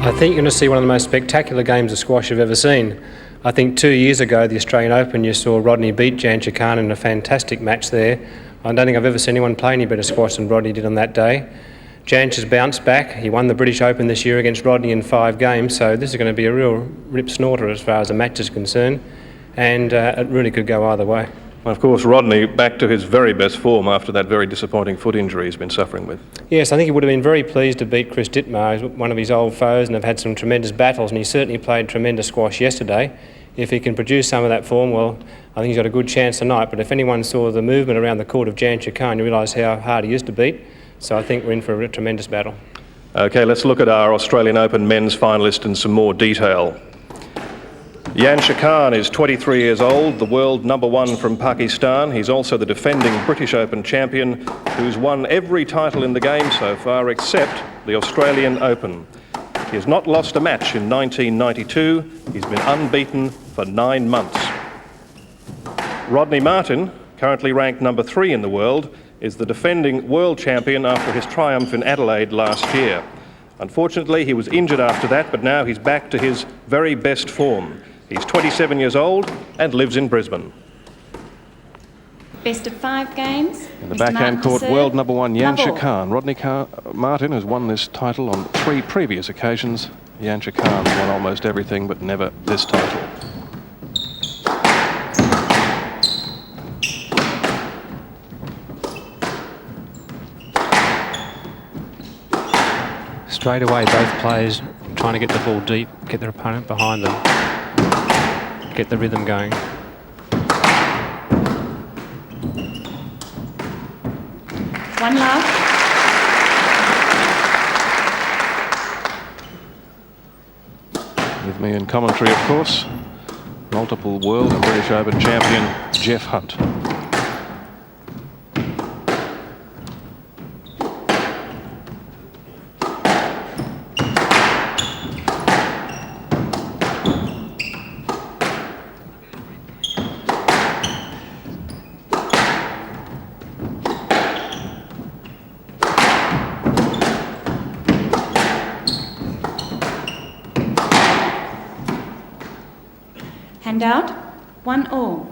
I think you're going to see one of the most spectacular games of squash you've ever seen. I think 2 years ago, the Australian Open, you saw Rodney beat Jansher Kahn in a fantastic match there. I don't think I've ever seen anyone play any better squash than Rodney did on that day. Jansher's bounced back. He won the British Open this year against Rodney in 5 games, so this is going to be a real rip snorter as far as the match is concerned, and it really could go either way. Well, of course, Rodney back to his very best form after that very disappointing foot injury he's been suffering with. Yes, I think he would have been very pleased to beat Chris Dittmar, who's one of his old foes, and have had some tremendous battles, and he certainly played tremendous squash yesterday. If he can produce some of that form, well, I think he's got a good chance tonight, but if anyone saw the movement around the court of Jansher Kahn, you realise how hard he is to beat. So I think we're in for a tremendous battle. OK, let's look at our Australian Open men's finalist in some more detail. Jansher Kahn is 23 years old, the world #1 from Pakistan. He's also the defending British Open champion who's won every title in the game so far except the Australian Open. He has not lost a match in 1992. He's been unbeaten for 9 months. Rodney Martin, currently ranked #3 in the world, is the defending world champion after his triumph in Adelaide last year. Unfortunately, he was injured after that, but now he's back to his very best form. He's 27 years old and lives in Brisbane. Best of 5 games. In the backhand court, world #1 Jansher Kahn. Rodney Martin has won this title on 3 previous occasions. Jansher Kahn won almost everything, but never this title. Straight away, both players trying to get the ball deep, get their opponent behind them, get the rhythm going. One love. With me in commentary, of course, multiple world and British Open champion Jeff Hunt. Hand out. 1-all.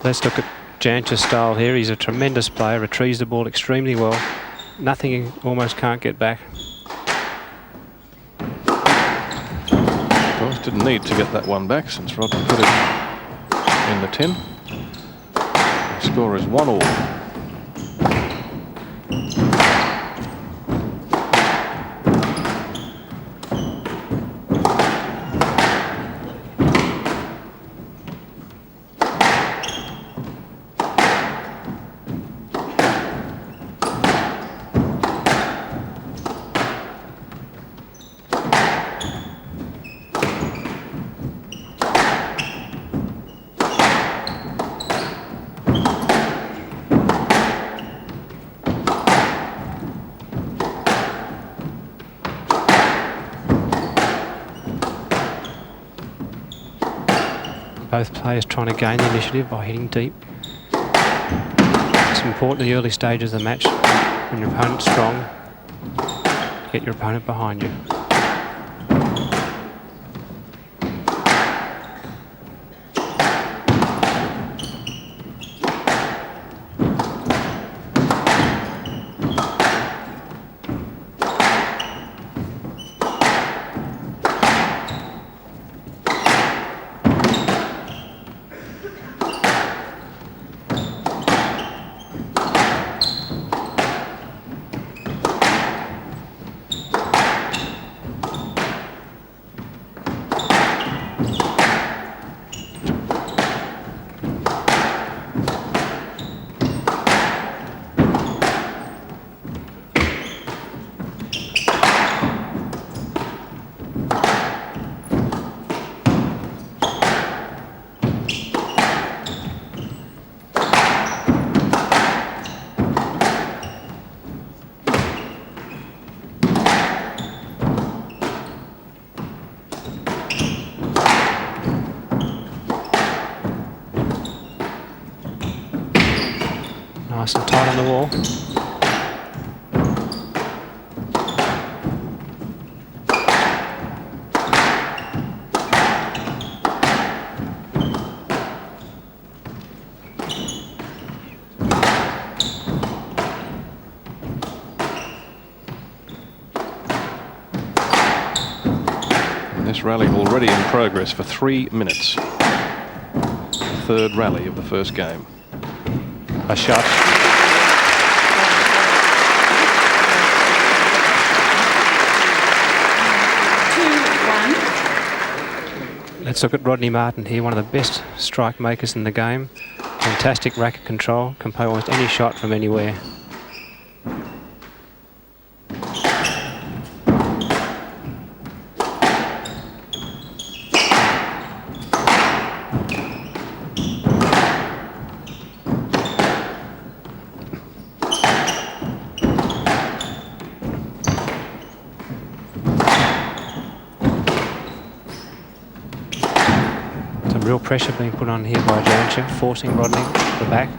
Let's look at Jansher's style here. He's a tremendous player, retrieves the ball extremely well. Nothing he almost can't get back. Of course, didn't need to get that one back since Rodney put it in the tin. The score is 1-all. Both players trying to gain the initiative by hitting deep. It's important in the early stages of the match, when your opponent's strong, to get your opponent behind you. Nice and tight on the wall. rally already in progress for 3 minutes. Third rally of the first game. A shot. Let's look at Rodney Martin here, one of the best strike makers in the game. Fantastic racket control, can play almost any shot from anywhere. Real pressure being put on here by Jansher, forcing Rodney to the back.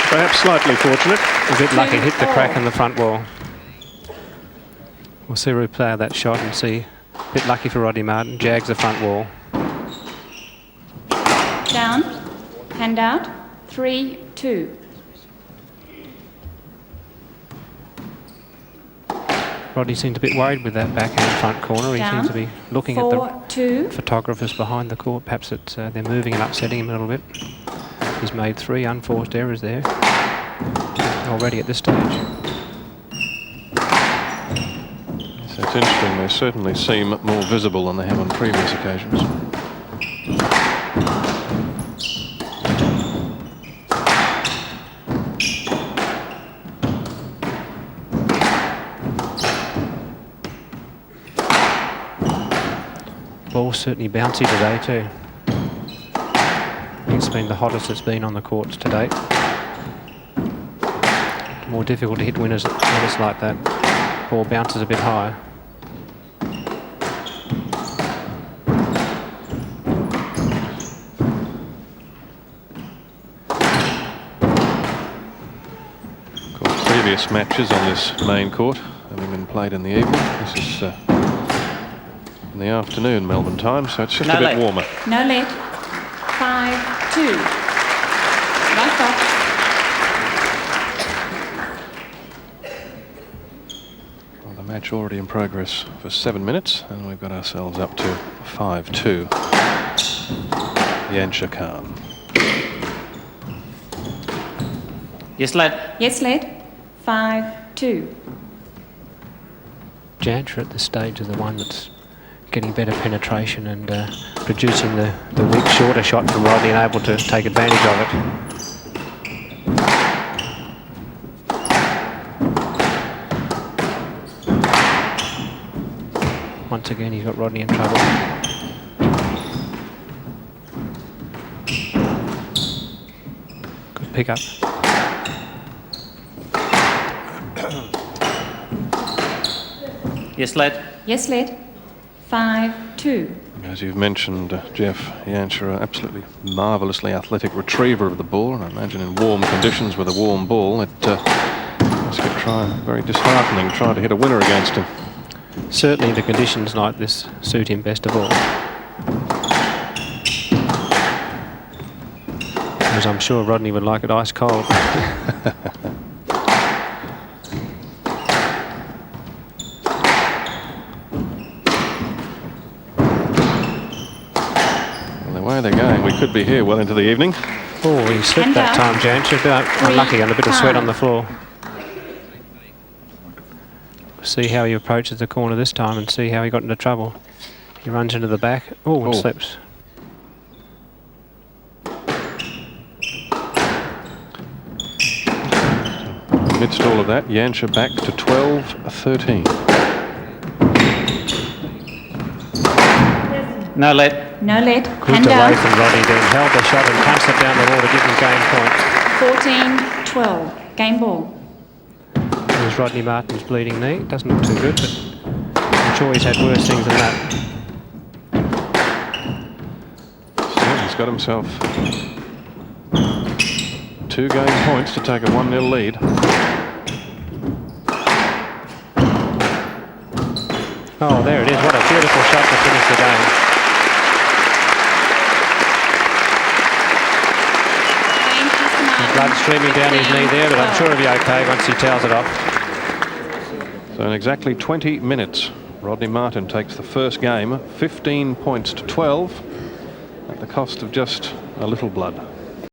Perhaps slightly fortunate. A bit lucky, hit the crack in the front wall. We'll see a replay of that shot and see. A bit lucky for Rodney Martin, jags the front wall. Down, hand out, 3-2. Rodney seems a bit worried with that backhand front corner. He seems to be looking at the photographers behind the court. Perhaps it's, they're moving and upsetting him a little bit. He's made 3 unforced errors there already at this stage. So it's interesting, they certainly seem more visible than they have on previous occasions. Ball's certainly bouncy today too. It's been the hottest it's been on the courts to date. More difficult to hit winners when it's like that. Ball bounces a bit higher. Of course, previous matches on this main court having been played in the evening. This is in the afternoon Melbourne time, so it's just a bit warmer. No let. 5-2. Right box. Well, the match already in progress for 7 minutes, and we've got ourselves up to 5-2. Jansher Kahn. Yes, lad. Yes, lad. 5-2. Jansher at this stage is the one that's getting better penetration and producing the weak shorter shot from Rodney and able to take advantage of it. Once again he's got Rodney in trouble. Good pick up. Yes, lad. Yes, lad. 5-2. As you've mentioned, Jeff, Jansher, an absolutely marvellously athletic retriever of the ball, and I imagine in warm conditions with a warm ball, it must be very disheartening trying to hit a winner against him. Certainly the conditions like this suit him best of all. As I'm sure Rodney would like it ice cold. They're going. We could be here well into the evening. Oh, he slipped that time, Jansher. Unlucky, and a bit of sweat on the floor. See how he approaches the corner this time and see how he got into trouble. He runs into the back. Oh, and slips. Amidst all of that, Jansher back to 12-13. No let. No let. Good Hand delay out. from Rodney, then held the shot and punched it down the wall to give him game point. 14-12. Game ball. There's Rodney Martin's bleeding knee. Doesn't look too good, but I'm sure he's had worse things than that. So he's got himself 2 game points to take a 1-0 lead. Oh, there it is. What a beautiful shot to finish the game. Blood streaming down his knee there, but I'm sure he'll be okay once he towels it off. So in exactly 20 minutes, Rodney Martin takes the first game, 15 points to 12, at the cost of just a little blood.